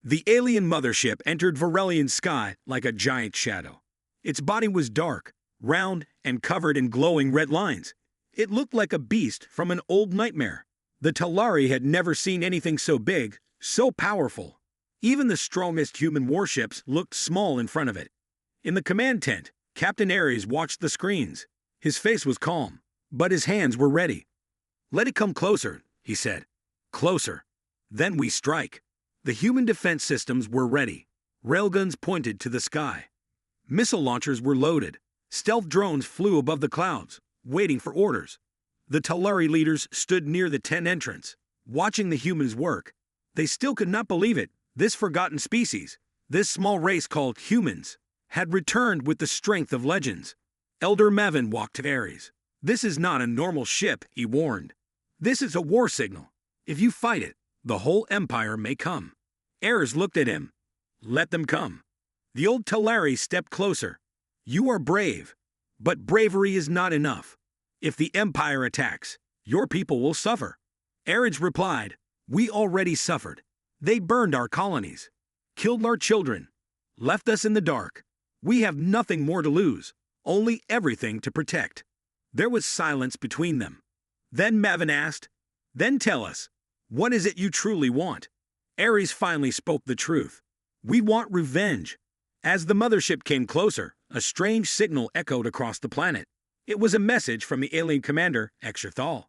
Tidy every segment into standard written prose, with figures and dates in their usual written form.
The alien mothership entered Varelian's sky like a giant shadow. Its body was dark, round, and covered in glowing red lines. It looked like a beast from an old nightmare. The Talari had never seen anything so big, so powerful. Even the strongest human warships looked small in front of it. In the command tent, Captain Ares watched the screens. His face was calm, but his hands were ready. "Let it come closer," he said. "Closer. Then we strike." The human defense systems were ready. Railguns pointed to the sky. Missile launchers were loaded. Stealth drones flew above the clouds, waiting for orders. The Talari leaders stood near the tent entrance, watching the humans work. They still could not believe it. This forgotten species, this small race called humans, had returned with the strength of legends. Elder Mavin walked to Ares. "This is not a normal ship," he warned. "This is a war signal. If you fight it, the whole empire may come." Ares looked at him. "Let them come." The old Talari stepped closer. "You are brave, but bravery is not enough. If the empire attacks, your people will suffer." Ares replied, "We already suffered. They burned our colonies, killed our children, left us in the dark. We have nothing more to lose, only everything to protect." There was silence between them. Then Mavin asked, "Then tell us, what is it you truly want?" Ares finally spoke the truth. "We want revenge." As the mothership came closer, a strange signal echoed across the planet. It was a message from the alien commander, Exerthal.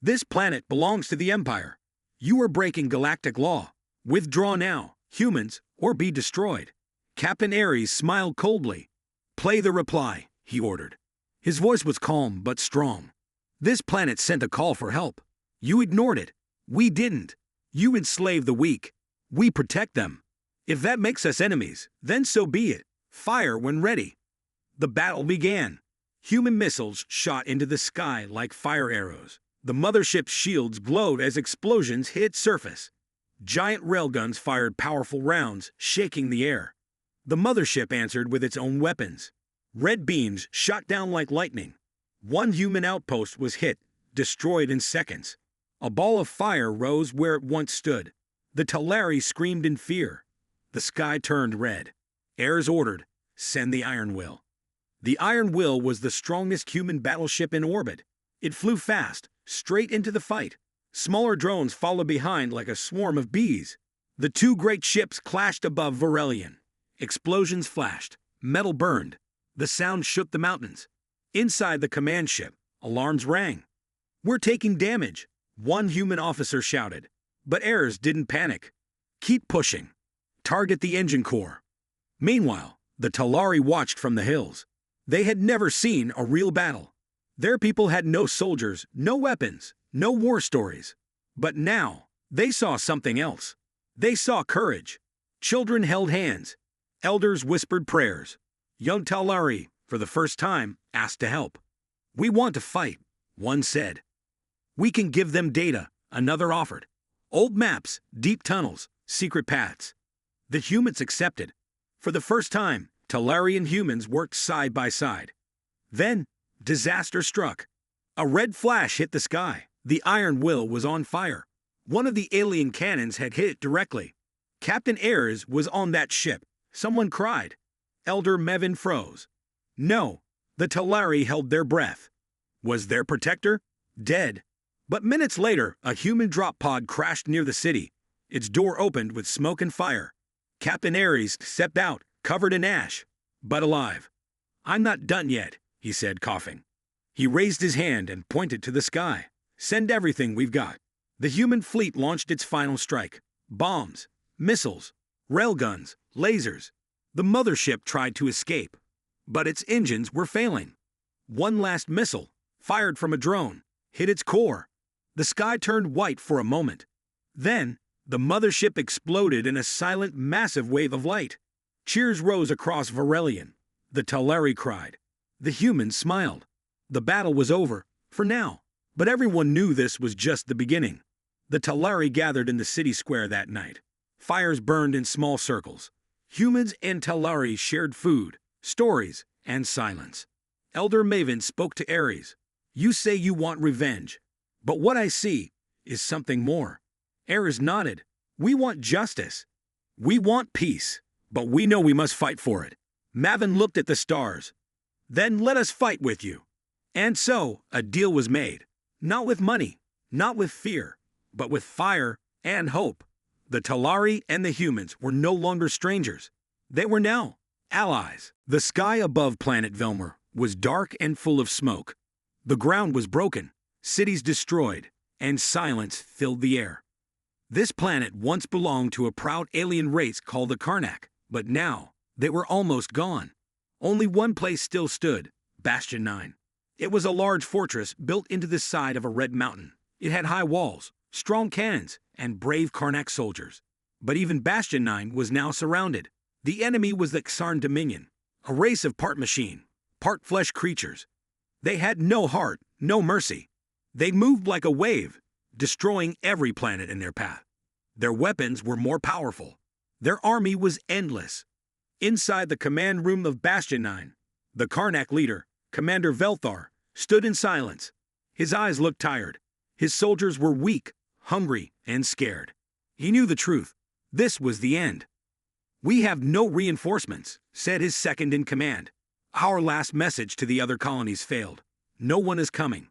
"This planet belongs to the Empire. You are breaking galactic law. Withdraw now, humans, or be destroyed." Captain Ares smiled coldly. "Play the reply," he ordered. His voice was calm but strong. "This planet sent a call for help. You ignored it. We didn't. You enslave the weak. We protect them. If that makes us enemies, then so be it. Fire when ready." The battle began. Human missiles shot into the sky like fire arrows. The mothership's shields glowed as explosions hit surface. Giant railguns fired powerful rounds, shaking the air. The mothership answered with its own weapons. Red beams shot down like lightning. One human outpost was hit, destroyed in seconds. A ball of fire rose where it once stood. The Talari screamed in fear. The sky turned red. Ares ordered, "Send the Iron Will." The Iron Will was the strongest human battleship in orbit. It flew fast, straight into the fight. Smaller drones followed behind like a swarm of bees. The two great ships clashed above Varelian. Explosions flashed. Metal burned. The sound shook the mountains. Inside the command ship, alarms rang. "We're taking damage," one human officer shouted. But Ares didn't panic. "Keep pushing. Target the engine core." Meanwhile, the Talari watched from the hills. They had never seen a real battle. Their people had no soldiers, no weapons, no war stories. But now, they saw something else. They saw courage. Children held hands. Elders whispered prayers. Young Talari, for the first time, asked to help. "We want to fight," one said. "We can give them data," another offered. "Old maps, deep tunnels, secret paths." The humans accepted. For the first time, Talari and humans worked side by side. Then, disaster struck. A red flash hit the sky. The Iron Will was on fire. One of the alien cannons had hit it directly. Captain Ares was on that ship. Someone cried. Elder Mevin froze. No, the Talari held their breath. Was their protector dead? But minutes later, a human drop pod crashed near the city. Its door opened with smoke and fire. Captain Ares stepped out, covered in ash, but alive. "I'm not done yet," he said, coughing. He raised his hand and pointed to the sky. "Send everything we've got." The human fleet launched its final strike. Bombs, missiles, railguns, lasers. The mothership tried to escape, but its engines were failing. One last missile, fired from a drone, hit its core. The sky turned white for a moment. Then, the mothership exploded in a silent, massive wave of light. Cheers rose across Varelian. The Talari cried. The humans smiled. The battle was over, for now. But everyone knew this was just the beginning. The Talari gathered in the city square that night. Fires burned in small circles. Humans and Talari shared food, stories, and silence. Elder Maven spoke to Ares. "You say you want revenge, but what I see is something more." Ares nodded. "We want justice. We want peace, but we know we must fight for it. Mavin looked at the stars. Then let us fight with you. And so, a deal was made. Not with money, not with fear, but with fire and hope. The Talari and the humans were no longer strangers. They were now allies. The sky above planet Velmer was dark and full of smoke. The ground was broken, cities destroyed, and silence filled the air. This planet once belonged to a proud alien race called the Karnak, but now they were almost gone. Only one place still stood, Bastion 9. It was a large fortress built into the side of a red mountain. It had high walls, strong cannons, and brave Karnak soldiers. But even Bastion 9 was now surrounded. The enemy was the Xarn Dominion, a race of part machine, part flesh creatures. They had no heart, no mercy. They moved like a wave, destroying every planet in their path. Their weapons were more powerful. Their army was endless. Inside the command room of Bastion 9, the Karnak leader, Commander Velthar, stood in silence. His eyes looked tired. His soldiers were weak, hungry, and scared. He knew the truth. This was the end. "We have no reinforcements," said his second-in-command. "Our last message to the other colonies failed. No one is coming."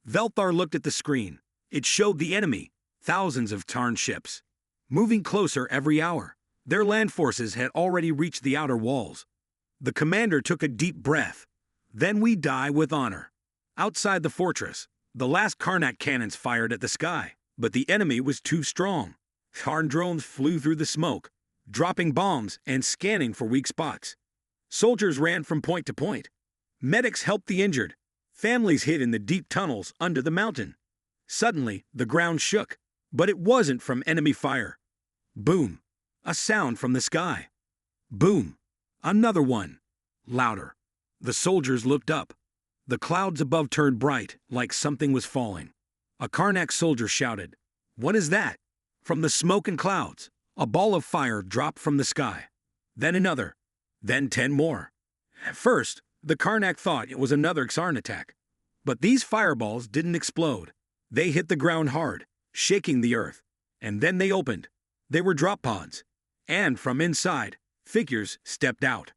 Velthar looked at the screen. It showed the enemy, thousands of Tarn ships, moving closer every hour. Their land forces had already reached the outer walls. The commander took a deep breath. "Then we die with honor." Outside the fortress, the last Karnak cannons fired at the sky, but the enemy was too strong. Tarn drones flew through the smoke, dropping bombs and scanning for weak spots. Soldiers ran from point to point. Medics helped the injured. Families hid in the deep tunnels under the mountain. Suddenly, the ground shook, but it wasn't from enemy fire. Boom! A sound from the sky. Boom! Another one. Louder. The soldiers looked up. The clouds above turned bright, like something was falling. A Karnak soldier shouted, "What is that?" From the smoke and clouds, a ball of fire dropped from the sky. Then another. Then 10 more. At first, the Karnak thought it was another Xarn attack. But these fireballs didn't explode. They hit the ground hard, shaking the earth. And then they opened. They were drop pods. And from inside, figures stepped out.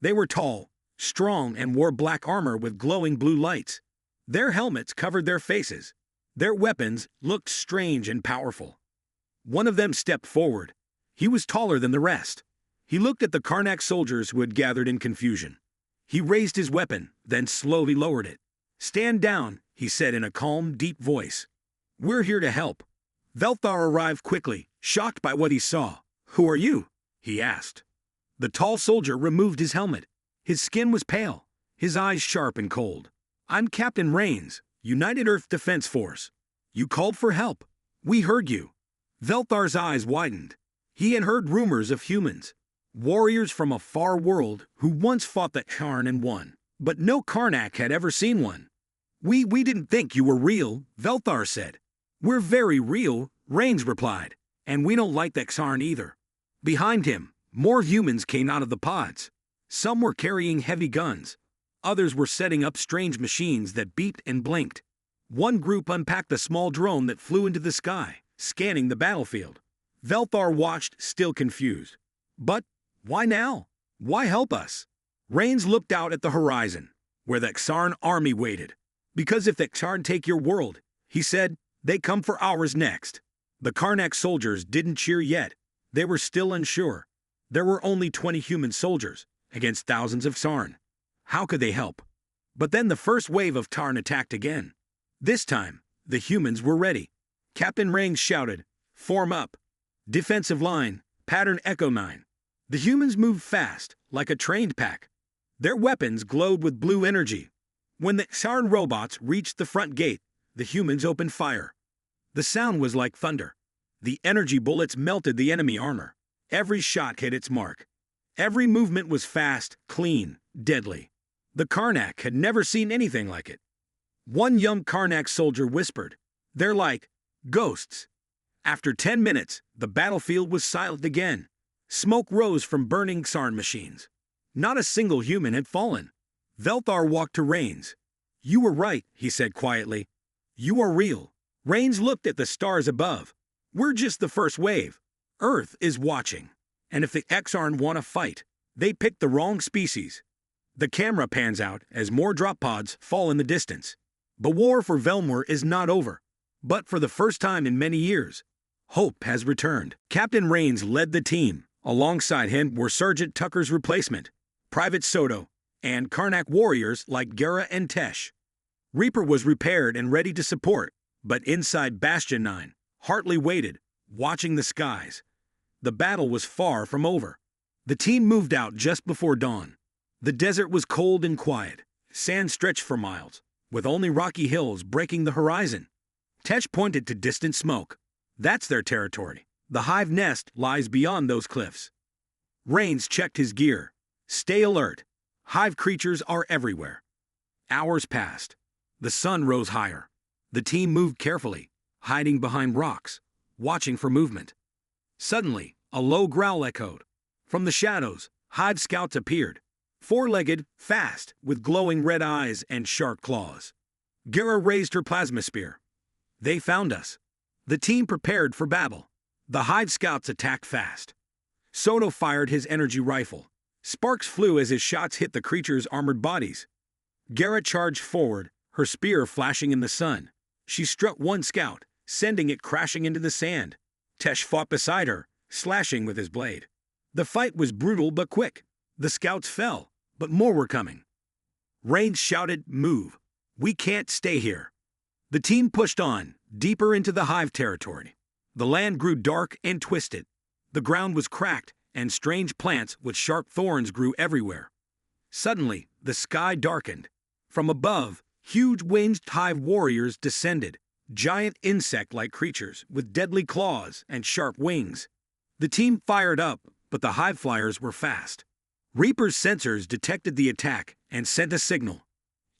They were tall, strong, and wore black armor with glowing blue lights. Their helmets covered their faces. Their weapons looked strange and powerful. One of them stepped forward. He was taller than the rest. He looked at the Karnak soldiers who had gathered in confusion. He raised his weapon, then slowly lowered it. "Stand down," he said in a calm, deep voice. "We're here to help." Velthar arrived quickly, shocked by what he saw. "Who are you?" he asked. The tall soldier removed his helmet. His skin was pale, his eyes sharp and cold. "I'm Captain Rains, United Earth Defense Force. You called for help. We heard you." Velthar's eyes widened. He had heard rumors of humans, warriors from a far world who once fought the Xarn and won. But no Karnak had ever seen one. We didn't think you were real," Velthar said. "We're very real," Rains replied. "And we don't like the Xarn either." Behind him, more humans came out of the pods. Some were carrying heavy guns. Others were setting up strange machines that beeped and blinked. One group unpacked a small drone that flew into the sky, scanning the battlefield. Velthar watched, still confused. "But why now? Why help us?" Rains looked out at the horizon, where the Xarn army waited. "Because if the Xarn take your world," he said, "they come for ours next." The Karnak soldiers didn't cheer yet. They were still unsure. There were only 20 human soldiers against thousands of Xarn. How could they help? But then the first wave of Tarn attacked again. This time, the humans were ready. Captain Rains shouted, "Form up. Defensive line, pattern Echo 9. The humans moved fast, like a trained pack. Their weapons glowed with blue energy. When the Xarn robots reached the front gate, the humans opened fire. The sound was like thunder. The energy bullets melted the enemy armor. Every shot hit its mark. Every movement was fast, clean, deadly. The Karnak had never seen anything like it. One young Karnak soldier whispered, "They're like ghosts." After 10 minutes, the battlefield was silent again. Smoke rose from burning Xarn machines. Not a single human had fallen. Velthar walked to Rains. "You were right," he said quietly. "You are real." Rains looked at the stars above. "We're just the first wave. Earth is watching." And if the Exarn want to fight, they picked the wrong species. The camera pans out as more drop pods fall in the distance. The war for Velmor is not over. But for the first time in many years, hope has returned. Captain Rains led the team. Alongside him were Sergeant Tucker's replacement, Private Soto, and Karnak warriors like Gera and Tesh. Reaper was repaired and ready to support, but inside Bastion 9, Hartley waited, watching the skies. The battle was far from over. The team moved out just before dawn. The desert was cold and quiet. Sand stretched for miles, with only rocky hills breaking the horizon. Tesh pointed to distant smoke. That's their territory. The hive nest lies beyond those cliffs. Rains checked his gear. Stay alert. Hive creatures are everywhere. Hours passed. The sun rose higher. The team moved carefully, hiding behind rocks, watching for movement. Suddenly, a low growl echoed. From the shadows, hive scouts appeared. Four-legged, fast, with glowing red eyes and sharp claws. Gera raised her plasma spear. They found us. The team prepared for battle. The hive scouts attacked fast. Soto fired his energy rifle. Sparks flew as his shots hit the creatures' armored bodies. Gera charged forward, her spear flashing in the sun. She struck one scout, sending it crashing into the sand. Tesh fought beside her, slashing with his blade. The fight was brutal but quick. The scouts fell, but more were coming. Rains shouted, "Move! We can't stay here." The team pushed on, deeper into the hive territory. The land grew dark and twisted. The ground was cracked, and strange plants with sharp thorns grew everywhere. Suddenly, the sky darkened. From above, huge winged hive warriors descended, giant insect-like creatures with deadly claws and sharp wings. The team fired up, but the hive flyers were fast. Reaper's sensors detected the attack and sent a signal.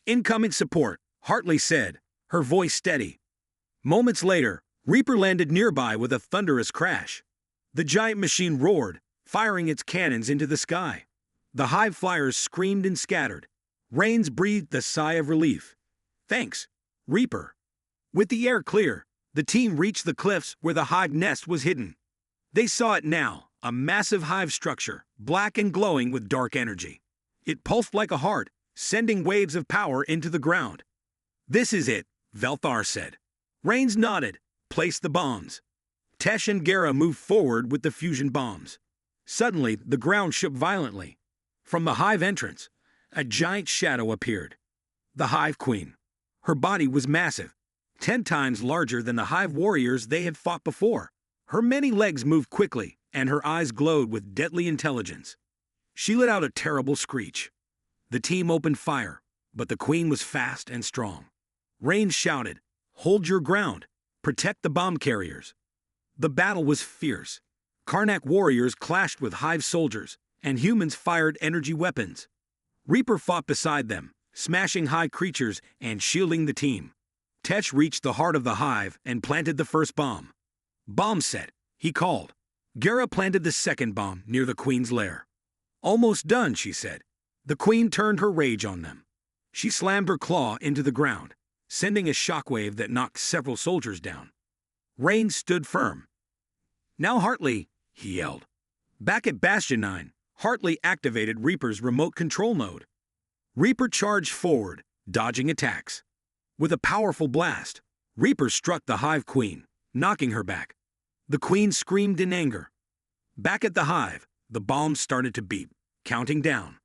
"Incoming support," Hartley said, her voice steady. Moments later, Reaper landed nearby with a thunderous crash. The giant machine roared, firing its cannons into the sky. The hive flyers screamed and scattered. Rains breathed a sigh of relief. "Thanks, Reaper." With the air clear, the team reached the cliffs where the hive nest was hidden. They saw it now, a massive hive structure, black and glowing with dark energy. It pulsed like a heart, sending waves of power into the ground. "This is it," Velthar said. Rains nodded, placed the bombs. Tesh and Gera moved forward with the fusion bombs. Suddenly, the ground shook violently. From the hive entrance, a giant shadow appeared. The Hive Queen. Her body was massive, 10 times larger than the hive warriors they had fought before. Her many legs moved quickly, and her eyes glowed with deadly intelligence. She let out a terrible screech. The team opened fire, but the queen was fast and strong. Rains shouted, "Hold your ground. Protect the bomb carriers." The battle was fierce. Karnak warriors clashed with hive soldiers, and humans fired energy weapons. Reaper fought beside them, smashing hive creatures and shielding the team. Tesh reached the heart of the hive and planted the first bomb. "Bomb set," he called. Gera planted the second bomb near the queen's lair. "Almost done," she said. The queen turned her rage on them. She slammed her claw into the ground, sending a shockwave that knocked several soldiers down. Rain stood firm. "Now Hartley," he yelled. Back at Bastion 9, Hartley activated Reaper's remote control node. Reaper charged forward, dodging attacks. With a powerful blast, Reaper struck the Hive Queen, knocking her back. The queen screamed in anger. Back at the hive, the bombs started to beep, counting down.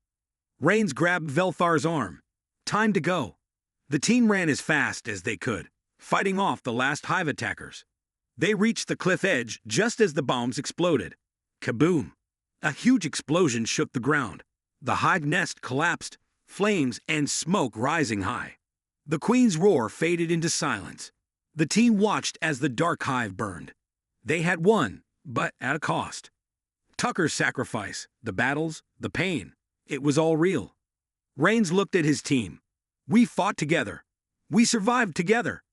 Rains grabbed Velthar's arm. Time to go. The team ran as fast as they could, fighting off the last hive attackers. They reached the cliff edge just as the bombs exploded. Kaboom! A huge explosion shook the ground. The hive nest collapsed, flames and smoke rising high. The queen's roar faded into silence. The team watched as the dark hive burned. They had won, but at a cost. Tucker's sacrifice, the battles, the pain, it was all real. Rains looked at his team. "We fought together. We survived together."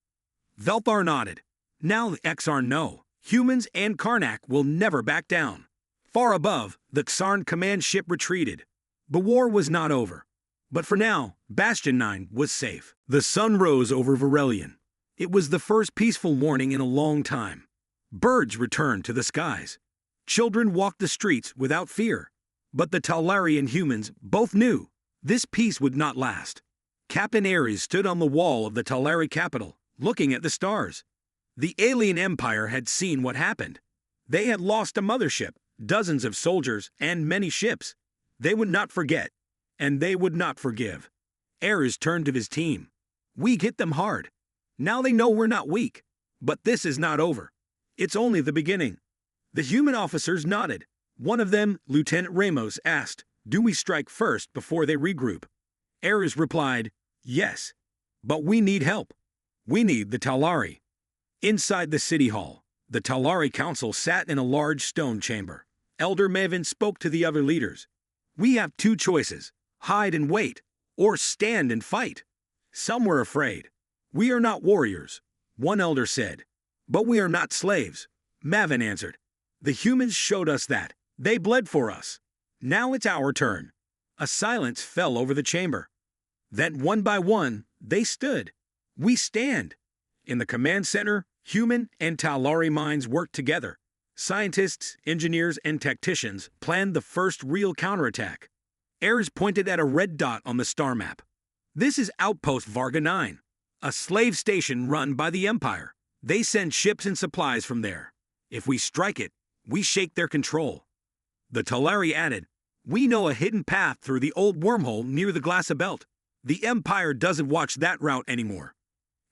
Velthar nodded. "Now the Exarn know. Humans and Karnak will never back down." Far above, the Xarn command ship retreated. The war was not over. But for now, Bastion 9 was safe. The sun rose over Varelion. It was the first peaceful morning in a long time. Birds returned to the skies. Children walked the streets without fear. But the Talari and humans both knew this peace would not last. Captain Ares stood on the wall of the Talari capital, looking at the stars. The alien empire had seen what happened. They had lost a mothership, dozens of soldiers, and many ships. They would not forget, and they would not forgive. Ares turned to his team. We hit them hard. Now they know we're not weak. But this is not over. It's only the beginning. The human officers nodded. One of them, Lieutenant Ramos, asked, do we strike first before they regroup? Ares replied, yes. But we need help. We need the Talari. Inside the city hall, the Talari council sat in a large stone chamber. Elder Maven spoke to the other leaders. We have two choices, hide and wait, or stand and fight. Some were afraid. We are not warriors, one elder said. But we are not slaves, Maven answered. The humans showed us that. They bled for us. Now it's our turn. A silence fell over the chamber. Then one by one, they stood. We stand. In the command center, human and Talari minds worked together. Scientists, engineers, and tacticians planned the first real counterattack. Ares pointed at a red dot on the star map. This is Outpost Varga 9, a slave station run by the Empire. They send ships and supplies from there. If we strike it, we shake their control. The Talari added, we know a hidden path through the old wormhole near the Glassa Belt. The Empire doesn't watch that route anymore.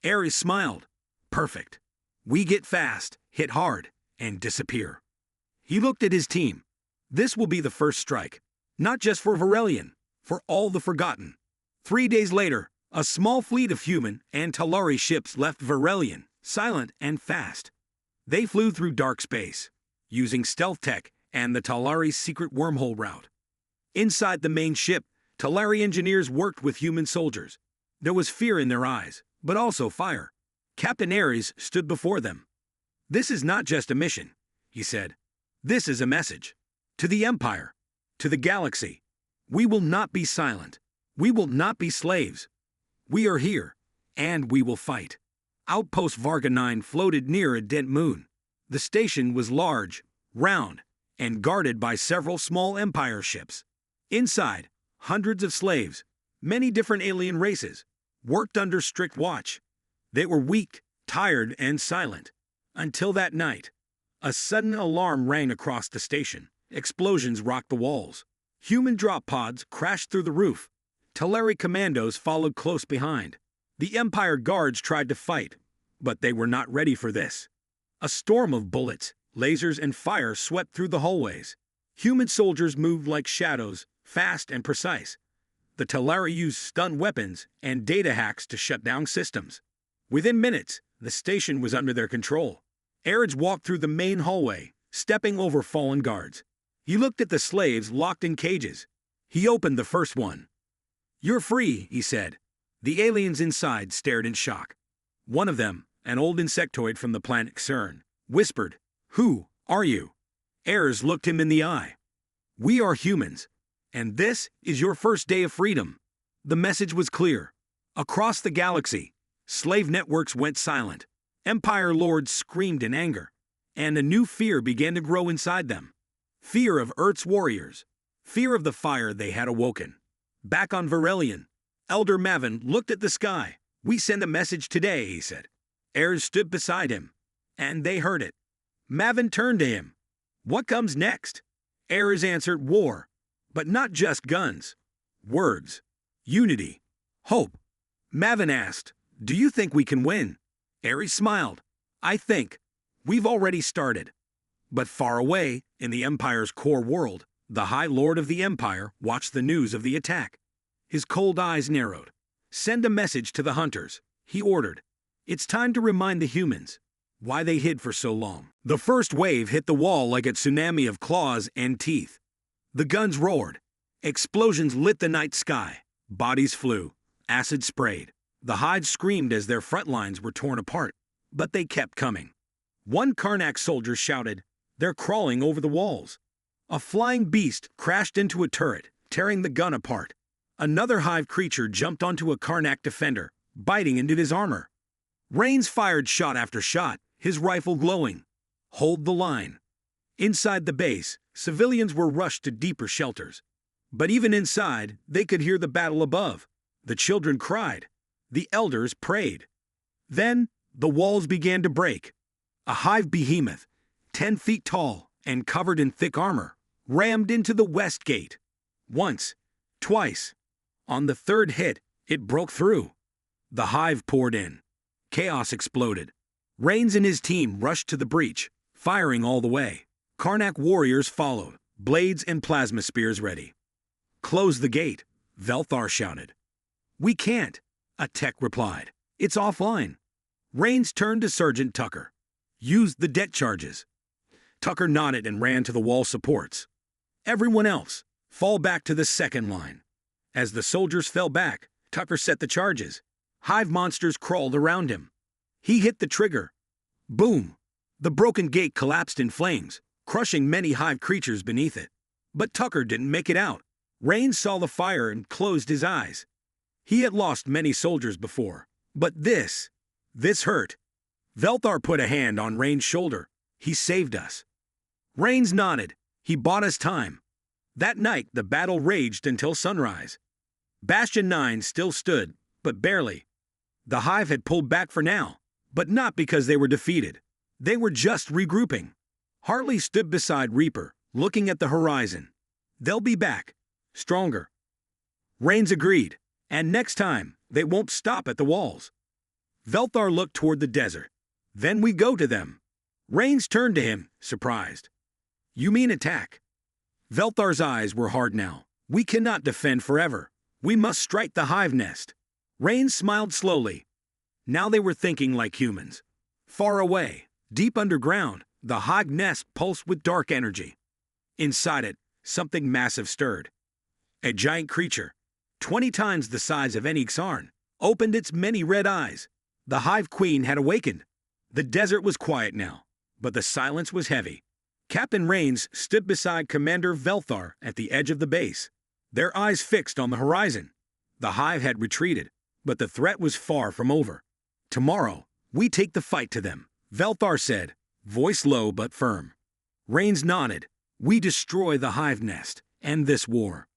Ares smiled. Perfect. We get fast, hit hard, and disappear. He looked at his team. This will be the first strike, not just for Varelian, for all the Forgotten. 3 days later, a small fleet of human and Talari ships left Varelian, silent and fast. They flew through dark space, using stealth tech and the Talari's secret wormhole route. Inside the main ship, Talari engineers worked with human soldiers. There was fear in their eyes, but also fire. Captain Ares stood before them. This is not just a mission, he said. This is a message. To the Empire, to the galaxy. We will not be silent. We will not be slaves. We are here, and we will fight. Outpost Varga 9 floated near a dead moon. The station was large, round, and guarded by several small Empire ships. Inside, hundreds of slaves, many different alien races, worked under strict watch. They were weak, tired, and silent. Until that night, a sudden alarm rang across the station. Explosions rocked the walls. Human drop pods crashed through the roof. Talari commandos followed close behind. The Empire guards tried to fight, but they were not ready for this. A storm of bullets, lasers, and fire swept through the hallways. Human soldiers moved like shadows, fast and precise. The Talari used stun weapons and data hacks to shut down systems. Within minutes, the station was under their control. Ares walked through the main hallway, stepping over fallen guards. He looked at the slaves locked in cages. He opened the first one. You're free, he said. The aliens inside stared in shock. One of them, an old insectoid from the planet Cern, whispered, Who are you? Ares looked him in the eye. We are humans, and this is your first day of freedom. The message was clear. Across the galaxy, slave networks went silent. Empire lords screamed in anger, and a new fear began to grow inside them. Fear of Earth's warriors. Fear of the fire they had awoken. Back on Varelian, Elder Maven looked at the sky. We send a message today, he said. Ares stood beside him, and they heard it. Maven turned to him. What comes next? Ares answered, war. But not just guns. Words. Unity. Hope. Maven asked, do you think we can win? Ares smiled. I think. We've already started. But far away, in the Empire's core world, the High Lord of the Empire watched the news of the attack. His cold eyes narrowed. Send a message to the hunters, he ordered. It's time to remind the humans why they hid for so long. The first wave hit the wall like a tsunami of claws and teeth. The guns roared. Explosions lit the night sky. Bodies flew. Acid sprayed. The hides screamed as their front lines were torn apart. But they kept coming. One Karnak soldier shouted, They're crawling over the walls. A flying beast crashed into a turret, tearing the gun apart. Another hive creature jumped onto a Karnak defender, biting into his armor. Rains fired shot after shot, his rifle glowing. Hold the line. Inside the base, civilians were rushed to deeper shelters. But even inside, they could hear the battle above. The children cried. The elders prayed. Then, the walls began to break. A hive behemoth, 10 feet tall and covered in thick armor, rammed into the west gate. Once, twice. On the third hit, it broke through. The hive poured in. Chaos exploded. Rains and his team rushed to the breach, firing all the way. Karnak warriors followed, blades and plasma spears ready. "Close the gate," Velthar shouted. "We can't," a tech replied. "It's offline." Rains turned to Sergeant Tucker. "Use the debt charges." Tucker nodded and ran to the wall supports. "Everyone else, fall back to the second line." As the soldiers fell back, Tucker set the charges. Hive monsters crawled around him. He hit the trigger. Boom! The broken gate collapsed in flames, crushing many hive creatures beneath it. But Tucker didn't make it out. Rains saw the fire and closed his eyes. He had lost many soldiers before, but this hurt. Velthar put a hand on Rain's shoulder. "He saved us." Rains nodded. He bought us time. That night, the battle raged until sunrise. Bastion 9 still stood, but barely. The hive had pulled back for now, but not because they were defeated. They were just regrouping. Hartley stood beside Reaper, looking at the horizon. "They'll be back, stronger." Rains agreed, and next time, they won't stop at the walls. Velthar looked toward the desert. "Then we go to them." Rains turned to him, surprised. "You mean attack?" Velthar's eyes were hard now. "We cannot defend forever. We must strike the hive nest." Rains smiled slowly. Now they were thinking like humans. Far away, deep underground, the hive nest pulsed with dark energy. Inside it, something massive stirred. A giant creature, 20 times the size of any Xarn, opened its many red eyes. The hive queen had awakened. The desert was quiet now, but the silence was heavy. Captain Rains stood beside Commander Velthar at the edge of the base, their eyes fixed on the horizon. The hive had retreated, but the threat was far from over. "Tomorrow, we take the fight to them," Velthar said, voice low but firm. Rains nodded. "We destroy the hive nest, end this war."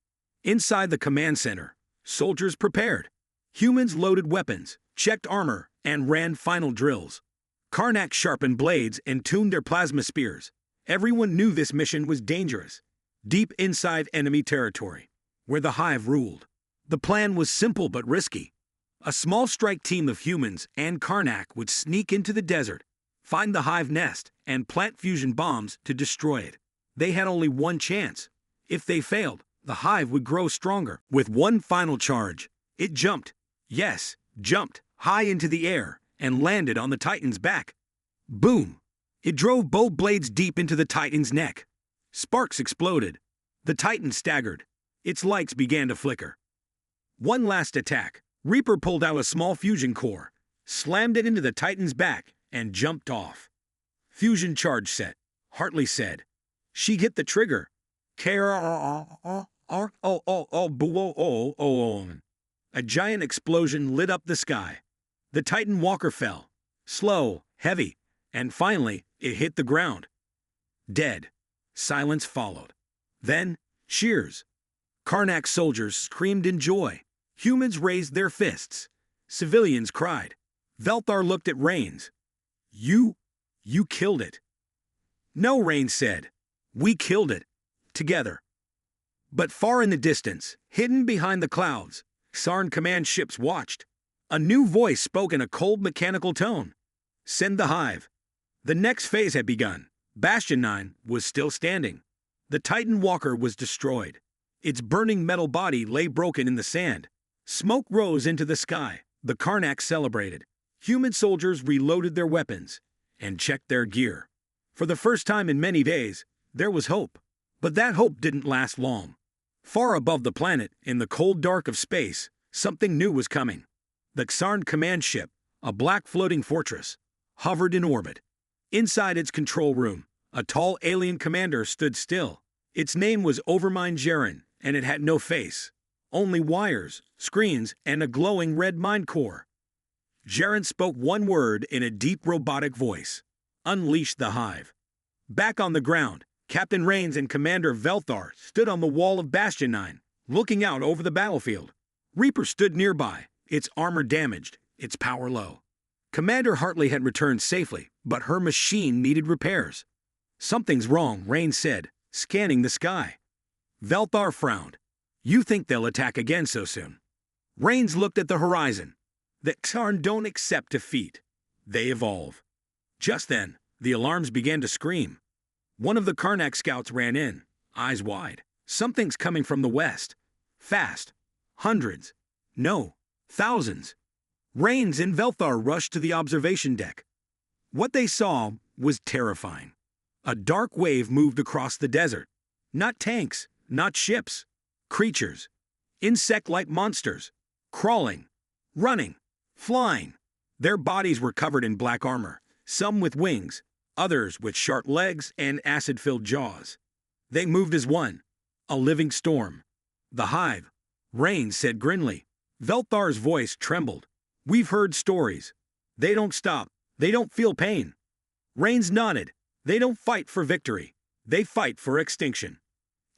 Inside the command center, soldiers prepared. Humans loaded weapons, checked armor, and ran final drills. Karnak sharpened blades and tuned their plasma spears. Everyone knew this mission was dangerous, deep inside enemy territory, where the hive ruled. The plan was simple but risky. A small strike team of humans and Karnak would sneak into the desert, find the hive nest, and plant fusion bombs to destroy it. They had only one chance. If they failed, the hive would grow stronger. With one final charge, it jumped. Yes, jumped high into the air and landed on the Titan's back. Boom! It drove both blades deep into the Titan's neck. Sparks exploded. The Titan staggered. Its lights began to flicker. One last attack. Reaper pulled out a small fusion core, slammed it into the Titan's back, and jumped off. "Fusion charge set," Hartley said. She hit the trigger. A giant explosion lit up the sky. The Titan walker fell, slow, heavy, and finally it hit the ground. Dead. Silence followed. Then, cheers. Karnak soldiers screamed in joy. Humans raised their fists. Civilians cried. Velthar looked at Rains. You killed it." "No," Rains said. "We killed it. Together." But far in the distance, hidden behind the clouds, Xarn command ships watched. A new voice spoke in a cold mechanical tone. "Send the hive." The next phase had begun. Bastion 9 was still standing. The Titan walker was destroyed. Its burning metal body lay broken in the sand. Smoke rose into the sky. The Karnak celebrated. Human soldiers reloaded their weapons and checked their gear. For the first time in many days, there was hope. But that hope didn't last long. Far above the planet, in the cold dark of space, something new was coming. The Xarn command ship, a black floating fortress, hovered in orbit. Inside its control room, a tall alien commander stood still. Its name was Overmind Jaren, and it had no face. Only wires, screens, and a glowing red mind core. Jaren spoke one word in a deep robotic voice. "Unleash the hive." Back on the ground, Captain Rains and Commander Velthar stood on the wall of Bastion 9, looking out over the battlefield. Reaper stood nearby, its armor damaged, its power low. Commander Hartley had returned safely, but her machine needed repairs. "Something's wrong," Rains said, scanning the sky. Velthar frowned. "You think they'll attack again so soon?" Rains looked at the horizon. The Xarn don't accept defeat. They evolve. Just then, the alarms began to scream. One of the Karnak scouts ran in, eyes wide. "Something's coming from the west. Fast. Hundreds. No, thousands." Rains and Velthar rushed to the observation deck. What they saw was terrifying. A dark wave moved across the desert. Not tanks, not ships. Creatures. Insect-like monsters. Crawling. Running. Flying. Their bodies were covered in black armor, some with wings, others with sharp legs and acid-filled jaws. They moved as one, a living storm. "The hive," Rains said grimly. Velthar's voice trembled. "We've heard stories. They don't stop. They don't feel pain." Rains nodded. "They don't fight for victory. They fight for extinction."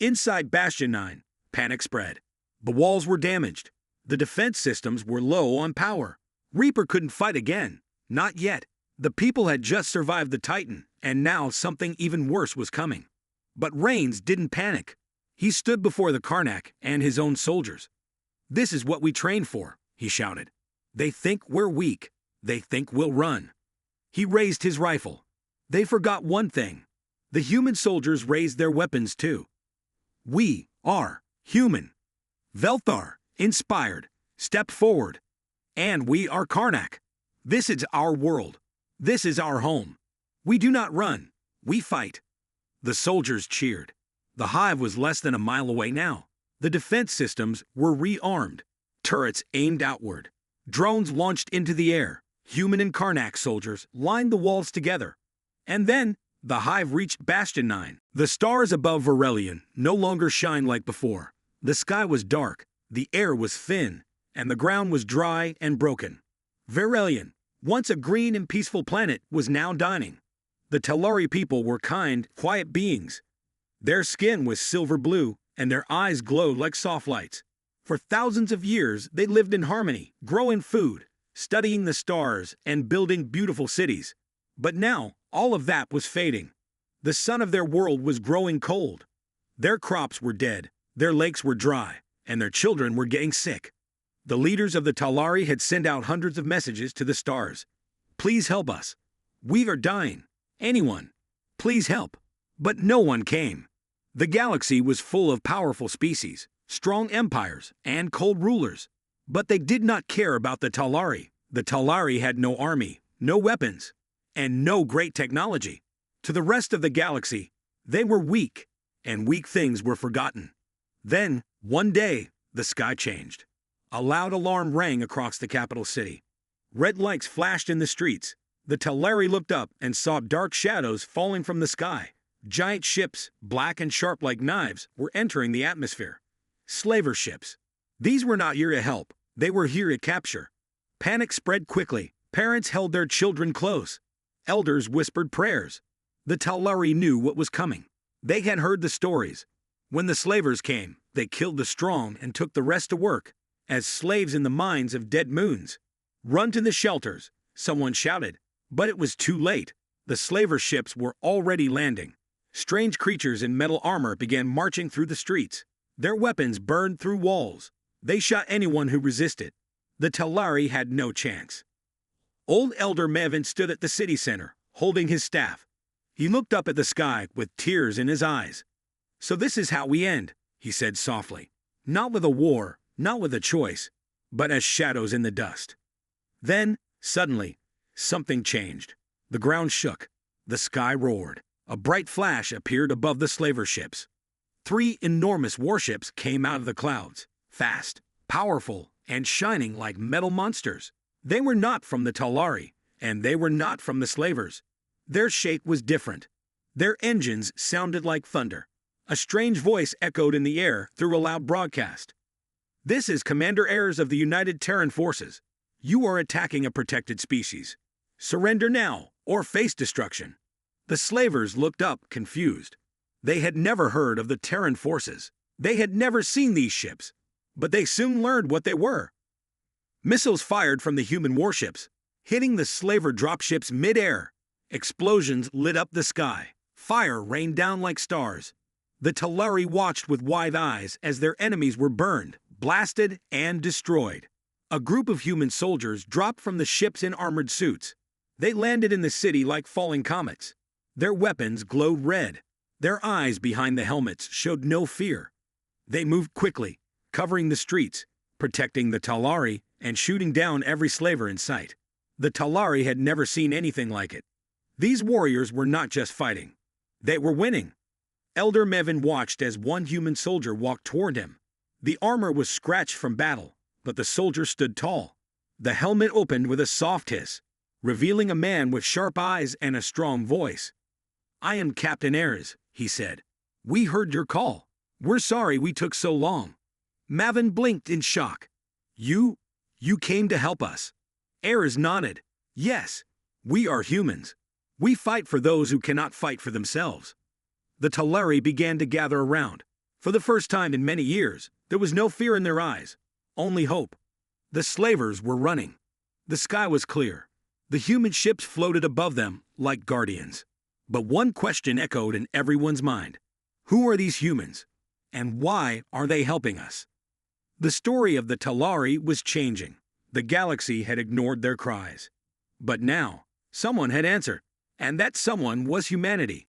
Inside Bastion 9, panic spread. The walls were damaged. The defense systems were low on power. Reaper couldn't fight again. Not yet. The people had just survived the Titan, and now something even worse was coming. But Rains didn't panic. He stood before the Karnak and his own soldiers. "This is what we trained for," he shouted. "They think we're weak. They think we'll run." He raised his rifle. They forgot one thing. The human soldiers raised their weapons too. "We are human." Velthar, inspired, stepped forward. "And we are Karnak. This is our world. This is our home. We do not run. We fight." The soldiers cheered. The hive was less than a mile away now. The defense systems were rearmed. Turrets aimed outward. Drones launched into the air. Human and Karnak soldiers lined the walls together. And then, the hive reached Bastion 9. The stars above Verelion no longer shined like before. The sky was dark, the air was thin, and the ground was dry and broken. Verelion, once a green and peaceful planet, was now dying. The Talari people were kind, quiet beings. Their skin was silver blue, and their eyes glowed like soft lights. For thousands of years, they lived in harmony, growing food, studying the stars, and building beautiful cities. But now, all of that was fading. The sun of their world was growing cold. Their crops were dead, their lakes were dry, and their children were getting sick. The leaders of the Talari had sent out hundreds of messages to the stars. "Please help us. We are dying. Anyone. Please help." But no one came. The galaxy was full of powerful species, strong empires, and cold rulers. But they did not care about the Talari. The Talari had no army, no weapons, and no great technology. To the rest of the galaxy, they were weak, and weak things were forgotten. Then, one day, the sky changed. A loud alarm rang across the capital city. Red lights flashed in the streets. The Talari looked up and saw dark shadows falling from the sky. Giant ships, black and sharp like knives, were entering the atmosphere. Slaver ships. These were not here to help. They were here to capture. Panic spread quickly. Parents held their children close. Elders whispered prayers. The Talari knew what was coming. They had heard the stories. When the slavers came, they killed the strong and took the rest to work, as slaves in the mines of dead moons. "Run to the shelters," someone shouted. But it was too late. The slaver ships were already landing. Strange creatures in metal armor began marching through the streets. Their weapons burned through walls. They shot anyone who resisted. The Talari had no chance. Old Elder Mevin stood at the city center, holding his staff. He looked up at the sky with tears in his eyes. "So this is how we end," he said softly. "Not with a war, not with a choice, but as shadows in the dust." Then, suddenly, something changed. The ground shook. The sky roared. A bright flash appeared above the slaver ships. 3 enormous warships came out of the clouds, fast, powerful, and shining like metal monsters. They were not from the Talari, and they were not from the slavers. Their shape was different. Their engines sounded like thunder. A strange voice echoed in the air through a loud broadcast. "This is Commander Ayers of the United Terran Forces. You are attacking a protected species. Surrender now, or face destruction." The slavers looked up, confused. They had never heard of the Terran forces. They had never seen these ships. But they soon learned what they were. Missiles fired from the human warships, hitting the slaver dropships mid-air. Explosions lit up the sky. Fire rained down like stars. The Talari watched with wide eyes as their enemies were burned, blasted, and destroyed. A group of human soldiers dropped from the ships in armored suits. They landed in the city like falling comets. Their weapons glowed red. Their eyes behind the helmets showed no fear. They moved quickly, covering the streets, protecting the Talari, and shooting down every slaver in sight. The Talari had never seen anything like it. These warriors were not just fighting. They were winning. Elder Mevin watched as one human soldier walked toward him. The armor was scratched from battle, but the soldier stood tall. The helmet opened with a soft hiss, revealing a man with sharp eyes and a strong voice. "I am Captain Ayres," he said. "We heard your call. We're sorry we took so long." Mavin blinked in shock. You came to help us." Ayres nodded. "Yes, we are humans. We fight for those who cannot fight for themselves." The Talari began to gather around. For the first time in many years, there was no fear in their eyes, only hope. The slavers were running. The sky was clear. The human ships floated above them like guardians. But one question echoed in everyone's mind. Who are these humans? And why are they helping us? The story of the Talari was changing. The galaxy had ignored their cries. But now, someone had answered, and that someone was humanity.